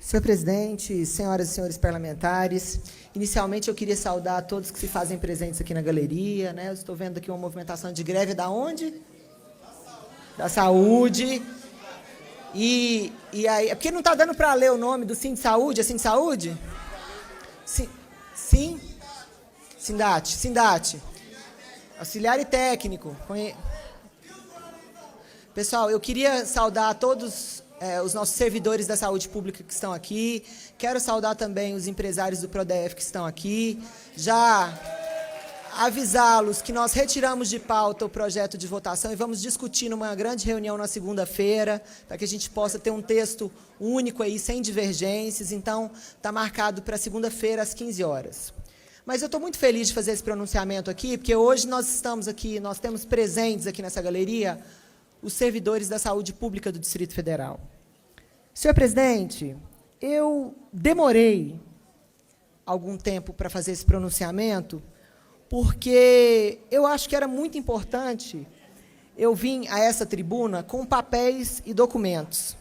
Senhor presidente, senhoras e senhores parlamentares, inicialmente eu queria saudar a todos que se fazem presentes aqui na galeria, né? Eu estou vendo aqui uma movimentação de greve da onde? Da saúde. E aí, é porque não está dando para ler o nome do Sim de Saúde, é Sim de Saúde? Sim? Sindate. Auxiliar e técnico. Pessoal, eu queria saudar a todos os nossos servidores da saúde pública que estão aqui. Quero saudar também os empresários do Prodef que estão aqui. Já avisá-los que nós retiramos de pauta o projeto de votação e vamos discutir numa grande reunião na segunda-feira, para que a gente possa ter um texto único aí, sem divergências. Então, está marcado para segunda-feira, às 15 horas. Mas eu estou muito feliz de fazer esse pronunciamento aqui, porque hoje nós estamos aqui, nós temos presentes aqui nessa galeria os servidores da saúde pública do Distrito Federal. Senhor presidente, eu demorei algum tempo para fazer esse pronunciamento, porque eu acho que era muito importante eu vir a essa tribuna com papéis e documentos.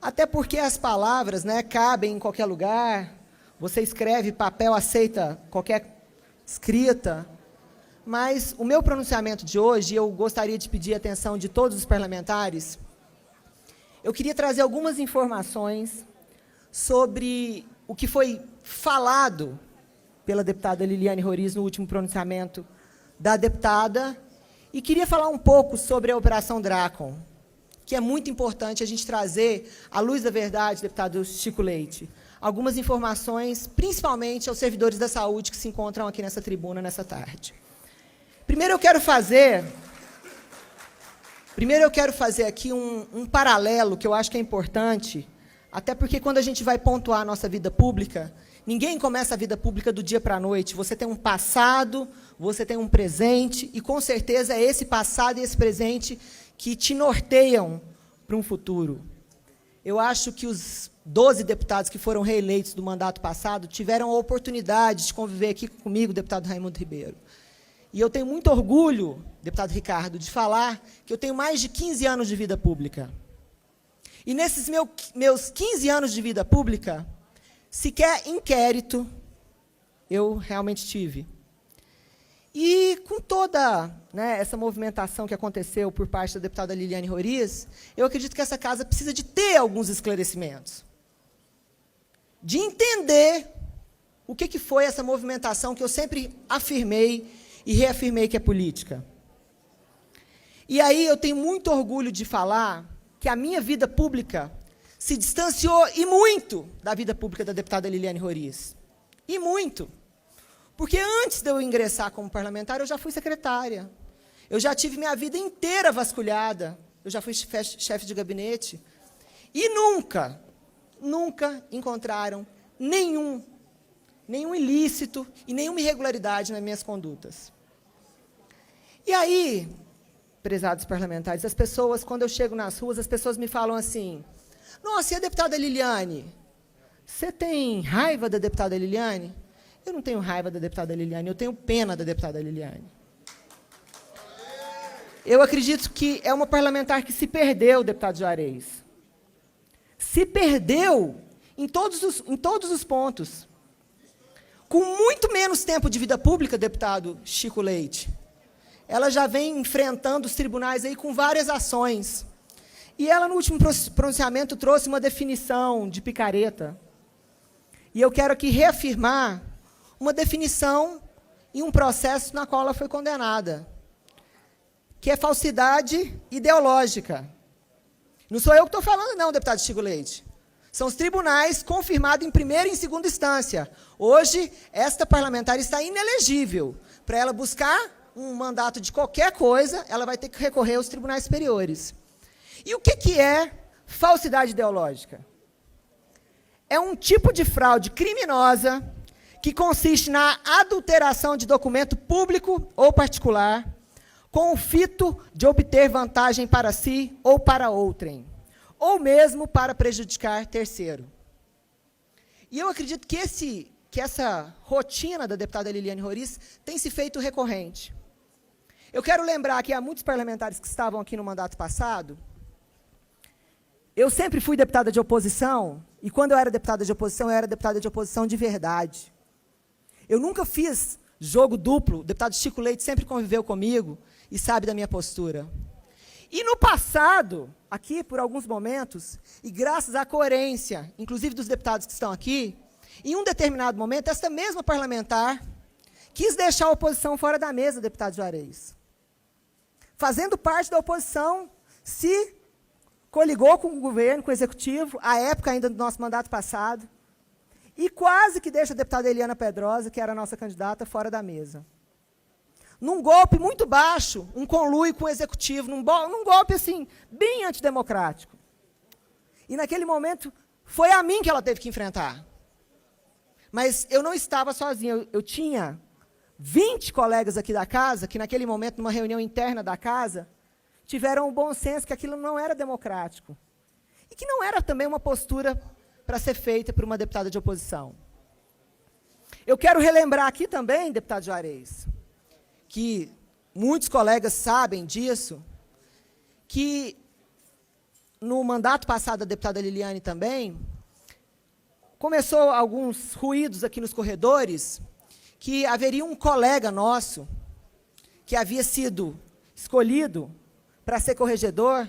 Até porque as palavras, né, cabem em qualquer lugar, você escreve, papel aceita qualquer escrita, mas o meu pronunciamento de hoje, eu gostaria de pedir a atenção de todos os parlamentares, eu queria trazer algumas informações sobre o que foi falado pela deputada Liliane Roriz no último pronunciamento da deputada, e queria falar um pouco sobre a Operação Drácon, que é muito importante a gente trazer, à luz da verdade, deputado Chico Leite, algumas informações, principalmente aos servidores da saúde que se encontram aqui nessa tribuna nessa tarde. Primeiro eu quero fazer aqui um paralelo que eu acho que é importante, até porque quando a gente vai pontuar a nossa vida pública, ninguém começa a vida pública do dia para a noite. Você tem um passado, você tem um presente, e, com certeza, é esse passado e esse presente que te norteiam para um futuro. Eu acho que os 12 deputados que foram reeleitos do mandato passado tiveram a oportunidade de conviver aqui comigo, deputado Raimundo Ribeiro. E eu tenho muito orgulho, deputado Ricardo, de falar que eu tenho mais de 15 anos de vida pública. E nesses meus 15 anos de vida pública, sequer inquérito eu realmente tive. E com toda, né, essa movimentação que aconteceu por parte da deputada Liliane Roriz, eu acredito que essa casa precisa de ter alguns esclarecimentos. De entender o que foi essa movimentação que eu sempre afirmei e reafirmei que é política. E aí eu tenho muito orgulho de falar que a minha vida pública se distanciou, e muito, da vida pública da deputada Liliane Roriz. E muito. Porque antes de eu ingressar como parlamentar, eu já fui secretária. Eu já tive minha vida inteira vasculhada. Eu já fui chefe de gabinete. E nunca encontraram nenhum ilícito e nenhuma irregularidade nas minhas condutas. E aí, prezados parlamentares, as pessoas, quando eu chego nas ruas, as pessoas me falam assim: nossa, e a deputada Liliane? Você tem raiva da deputada Liliane? Eu não tenho raiva da deputada Liliane, eu tenho pena da deputada Liliane. Eu acredito que é uma parlamentar que se perdeu, deputado Juarez. Se perdeu em todos os pontos. Com muito menos tempo de vida pública, deputado Chico Leite, ela já vem enfrentando os tribunais aí com várias ações. E ela, no último pronunciamento, trouxe uma definição de picareta. E eu quero aqui reafirmar uma definição em um processo na qual ela foi condenada, que é falsidade ideológica. Não sou eu que estou falando, não, deputado Chico Leite. São os tribunais confirmados em primeira e em segunda instância. Hoje, esta parlamentar está inelegível. Para ela buscar um mandato de qualquer coisa, ela vai ter que recorrer aos tribunais superiores. E o que é falsidade ideológica? É um tipo de fraude criminosa que consiste na adulteração de documento público ou particular com o fito de obter vantagem para si ou para outrem, ou mesmo para prejudicar terceiro. E eu acredito que essa rotina da deputada Liliane Roriz tem se feito recorrente. Eu quero lembrar que há muitos parlamentares que estavam aqui no mandato passado. Eu sempre fui deputada de oposição, E quando eu era deputada de oposição de verdade. Eu nunca fiz jogo duplo, o deputado Chico Leite sempre conviveu comigo e sabe da minha postura. E no passado, aqui por alguns momentos, e graças à coerência, inclusive dos deputados que estão aqui, em um determinado momento, esta mesma parlamentar quis deixar a oposição fora da mesa, deputado Juarez. Fazendo parte da oposição, se coligou com o governo, com o executivo, à época ainda do nosso mandato passado, e quase que deixa a deputada Eliana Pedrosa, que era a nossa candidata, fora da mesa. Num golpe muito baixo, um conluio com o executivo, num golpe assim, bem antidemocrático. E naquele momento, foi a mim que ela teve que enfrentar. Mas eu não estava sozinha, eu tinha 20 colegas aqui da casa, que naquele momento, numa reunião interna da casa, tiveram o bom senso que aquilo não era democrático. E que não era também uma postura para ser feita por uma deputada de oposição. Eu quero relembrar aqui também, deputado Juarez, que muitos colegas sabem disso, que no mandato passado da deputada Liliane também, começou alguns ruídos aqui nos corredores, que haveria um colega nosso, que havia sido escolhido para ser corregedor,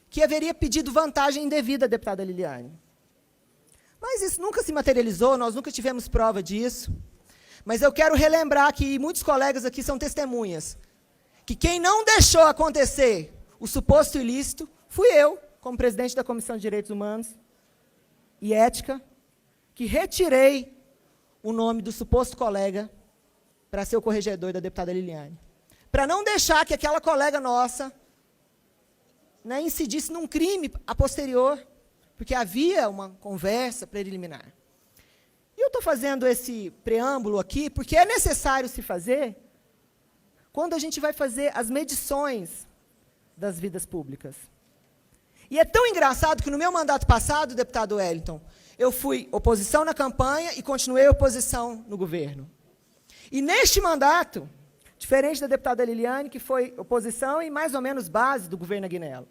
que haveria pedido vantagem indevida à deputada Liliane. Mas isso nunca se materializou, nós nunca tivemos prova disso. Mas eu quero relembrar que muitos colegas aqui são testemunhas, que quem não deixou acontecer o suposto ilícito fui eu, como presidente da Comissão de Direitos Humanos e Ética, que retirei o nome do suposto colega para ser o corregedor da deputada Liliane. Para não deixar que aquela colega nossa, né, incidisse num crime a posterior, porque havia uma conversa preliminar. E eu estou fazendo esse preâmbulo aqui porque é necessário se fazer quando a gente vai fazer as medições das vidas públicas. E é tão engraçado que no meu mandato passado, deputado Wellington, eu fui oposição na campanha e continuei oposição no governo. E neste mandato, diferente da deputada Liliane, que foi oposição e mais ou menos base do governo Aguinello.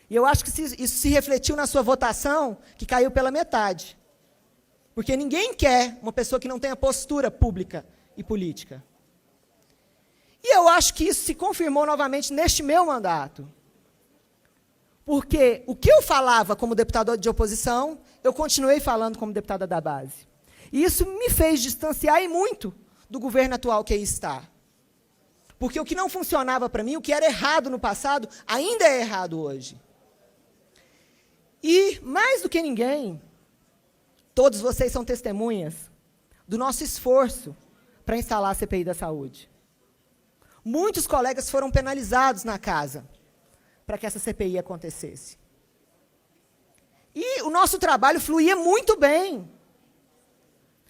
E eu acho que isso se refletiu na sua votação, que caiu pela metade. Porque ninguém quer uma pessoa que não tenha postura pública e política. E eu acho que isso se confirmou novamente neste meu mandato. Porque o que eu falava como deputado de oposição, eu continuei falando como deputada da base. E isso me fez distanciar e muito do governo atual que aí está. Porque o que não funcionava para mim, o que era errado no passado, ainda é errado hoje. E, mais do que ninguém, todos vocês são testemunhas do nosso esforço para instalar a CPI da saúde. Muitos colegas foram penalizados na casa para que essa CPI acontecesse. E o nosso trabalho fluía muito bem.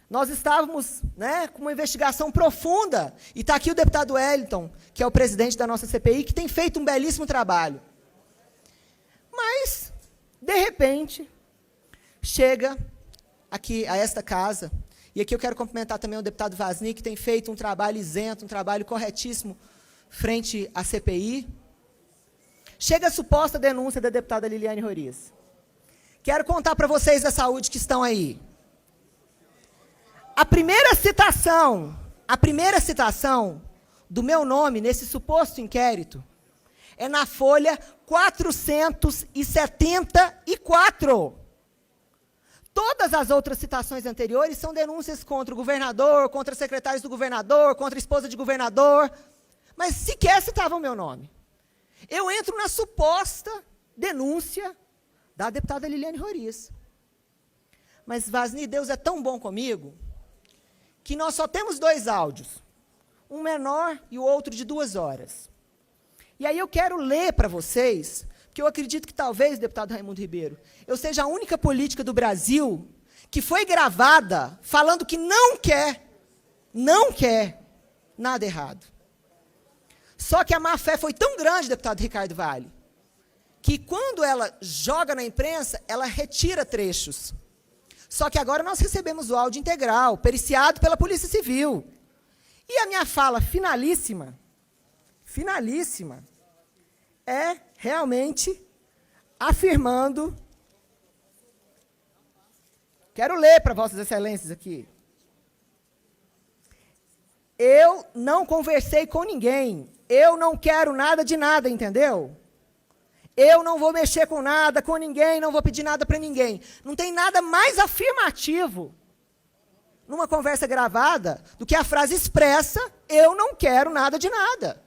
Nós estávamos, né, com uma investigação profunda, e está aqui o deputado Wellington, que é o presidente da nossa CPI, que tem feito um belíssimo trabalho. Mas, de repente, chega aqui a esta casa, e aqui eu quero cumprimentar também o deputado Vasni, que tem feito um trabalho isento, um trabalho corretíssimo frente à CPI. Chega a suposta denúncia da deputada Liliane Roriz. Quero contar para vocês da saúde que estão aí. A primeira citação do meu nome nesse suposto inquérito é na folha 474. Todas as outras citações anteriores são denúncias contra o governador, contra secretários do governador, contra a esposa de governador, mas sequer citavam o meu nome. Eu entro na suposta denúncia da deputada Liliane Roriz. Mas, Vasni, Deus é tão bom comigo, que nós só temos 2 áudios, um menor e o outro de 2 horas. E aí eu quero ler para vocês, porque eu acredito que talvez, deputado Raimundo Ribeiro, eu seja a única política do Brasil que foi gravada falando que não quer nada errado. Só que a má-fé foi tão grande, deputado Ricardo Vale, que quando ela joga na imprensa, ela retira trechos. Só que agora nós recebemos o áudio integral, periciado pela Polícia Civil. E a minha fala finalíssima, é realmente afirmando Quero ler para Vossas Excelências aqui. Eu não conversei com ninguém. Eu não quero nada de nada, entendeu? Eu não vou mexer com nada, com ninguém, não vou pedir nada para ninguém. Não tem nada mais afirmativo numa conversa gravada do que a frase expressa, eu não quero nada de nada.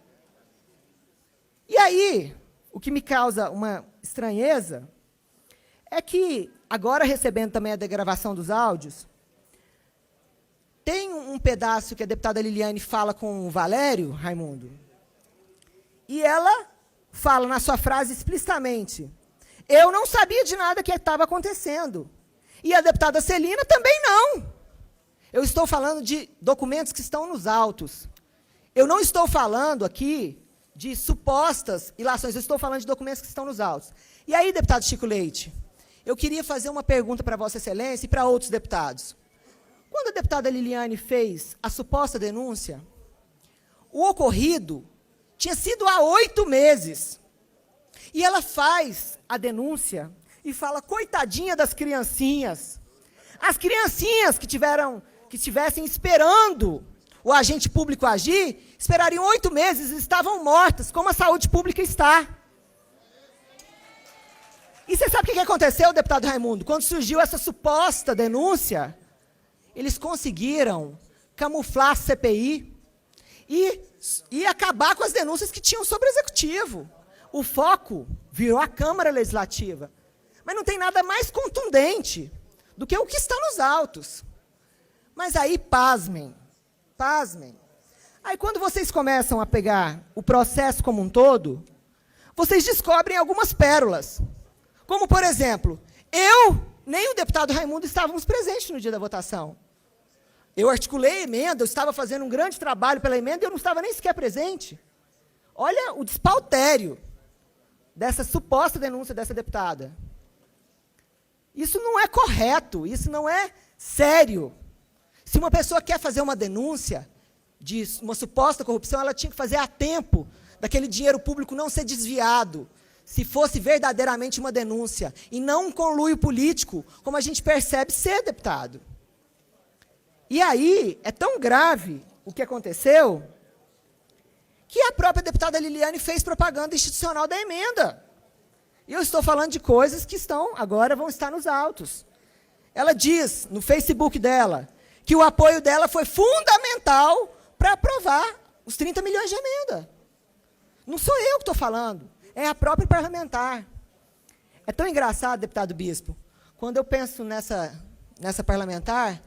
E aí, o que me causa uma estranheza é que, agora recebendo também a degravação dos áudios, tem um pedaço que a deputada Liliane fala com o Valério, Raimundo, e ela fala na sua frase explicitamente, eu não sabia de nada que estava acontecendo. E a deputada Celina também não. Eu estou falando de documentos que estão nos autos. Eu não estou falando aqui de supostas ilações, eu estou falando de documentos que estão nos autos. E aí, deputado Chico Leite, eu queria fazer uma pergunta para Vossa Excelência e para outros deputados. Quando a deputada Liliane fez a suposta denúncia, o ocorrido tinha sido há 8 meses. E ela faz a denúncia e fala, coitadinha das criancinhas. As criancinhas que estivessem esperando o agente público agir, esperariam 8 meses e estavam mortas, como a saúde pública está. E você sabe o que aconteceu, deputado Raimundo? Quando surgiu essa suposta denúncia, eles conseguiram camuflar a CPI e acabar com as denúncias que tinham sobre o Executivo. O foco virou a Câmara Legislativa. Mas não tem nada mais contundente do que o que está nos autos. Mas aí, pasmem. Aí, quando vocês começam a pegar o processo como um todo, vocês descobrem algumas pérolas. Como, por exemplo, nem o deputado Raimundo estávamos presentes no dia da votação. Eu articulei a emenda, eu estava fazendo um grande trabalho pela emenda e eu não estava nem sequer presente. Olha o despautério dessa suposta denúncia dessa deputada. Isso não é correto, isso não é sério. Se uma pessoa quer fazer uma denúncia de uma suposta corrupção, ela tinha que fazer a tempo daquele dinheiro público não ser desviado, se fosse verdadeiramente uma denúncia, e não um conluio político, como a gente percebe ser, deputado. E aí, é tão grave o que aconteceu, que a própria deputada Liliane fez propaganda institucional da emenda. E eu estou falando de coisas que agora vão estar nos autos. Ela diz, no Facebook dela, que o apoio dela foi fundamental para aprovar os 30 milhões de emenda. Não sou eu que estou falando, é a própria parlamentar. É tão engraçado, deputado Bispo, quando eu penso nessa parlamentar,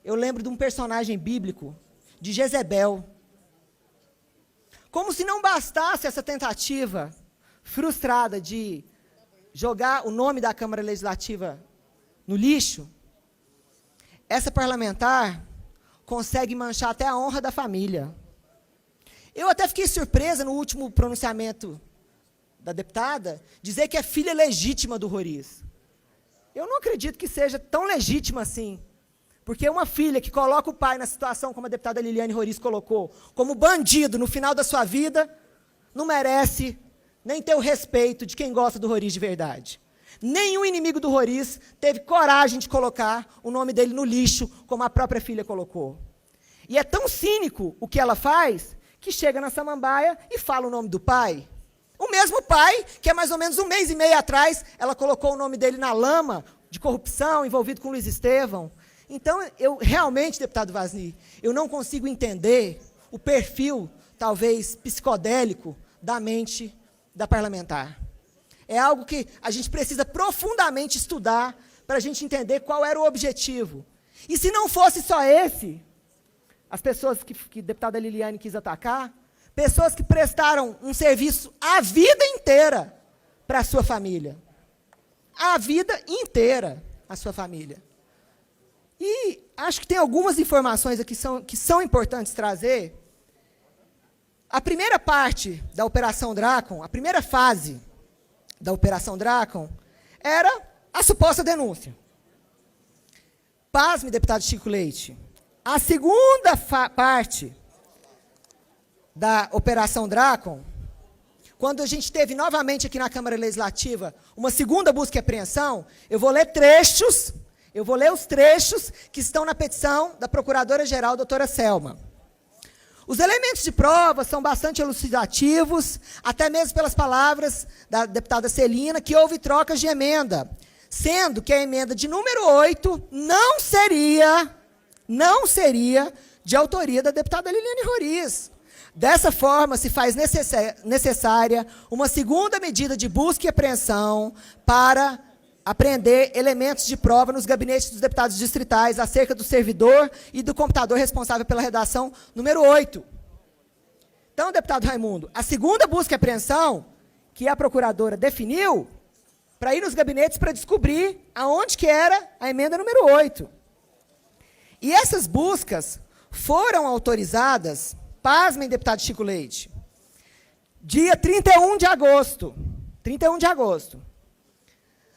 eu lembro de um personagem bíblico, de Jezebel. Como se não bastasse essa tentativa frustrada de jogar o nome da Câmara Legislativa no lixo, essa parlamentar consegue manchar até a honra da família. Eu até fiquei surpresa no último pronunciamento da deputada, dizer que é filha legítima do Roriz. Eu não acredito que seja tão legítima assim. Porque uma filha que coloca o pai na situação como a deputada Liliane Roriz colocou, como bandido no final da sua vida, não merece nem ter o respeito de quem gosta do Roriz de verdade. Nenhum inimigo do Roriz teve coragem de colocar o nome dele no lixo, como a própria filha colocou. E é tão cínico o que ela faz, que chega na samambaia e fala o nome do pai. O mesmo pai, que há mais ou menos 1 mês e meio atrás, ela colocou o nome dele na lama de corrupção, envolvido com Luiz Estevão. Então, eu realmente, deputado Vasni, eu não consigo entender o perfil, talvez, psicodélico da mente da parlamentar. É algo que a gente precisa profundamente estudar para a gente entender qual era o objetivo. E se não fosse só esse, as pessoas que a deputada Liliane quis atacar, pessoas que prestaram um serviço a vida inteira para a sua família. A vida inteira a sua família. E acho que tem algumas informações aqui que são importantes trazer. A primeira parte da Operação Drácon, a primeira fase da Operação Drácon, era a suposta denúncia. Pasme, deputado Chico Leite. A segunda parte da Operação Drácon, quando a gente teve novamente aqui na Câmara Legislativa uma segunda busca e apreensão, eu vou ler trechos Eu vou ler os trechos que estão na petição da Procuradora-Geral, doutora Selma. Os elementos de prova são bastante elucidativos, até mesmo pelas palavras da deputada Celina, que houve trocas de emenda, sendo que a emenda de número 8 não seria de autoria da deputada Liliane Roriz. Dessa forma, se faz necessária uma segunda medida de busca e apreensão para apreender elementos de prova nos gabinetes dos deputados distritais acerca do servidor e do computador responsável pela redação número 8. Então, deputado Raimundo, a segunda busca e apreensão que a procuradora definiu para ir nos gabinetes para descobrir aonde que era a emenda número 8. E essas buscas foram autorizadas, pasmem, deputado Chico Leite, dia 31 de agosto. 31 de agosto.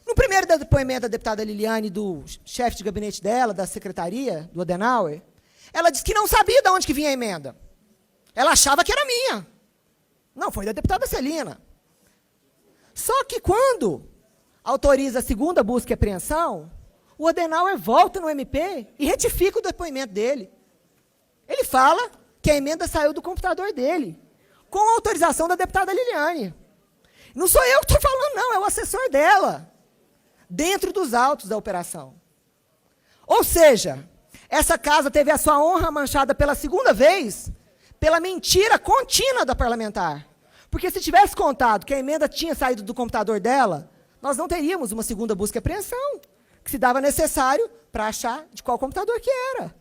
No primeiro depoimento da deputada Liliane, do chefe de gabinete dela, da secretaria, do Adenauer, ela disse que não sabia de onde que vinha a emenda. Ela achava que era minha. Não, foi da deputada Celina. Só que quando autoriza a segunda busca e apreensão, o Adenauer volta no MP e retifica o depoimento dele. Ele fala que a emenda saiu do computador dele, com a autorização da deputada Liliane. Não sou eu que estou falando, não, é o assessor dela, dentro dos autos da operação. Ou seja, essa casa teve a sua honra manchada pela segunda vez pela mentira contínua da parlamentar. Porque se tivesse contado que a emenda tinha saído do computador dela, nós não teríamos uma segunda busca e apreensão, que se dava necessário para achar de qual computador que era.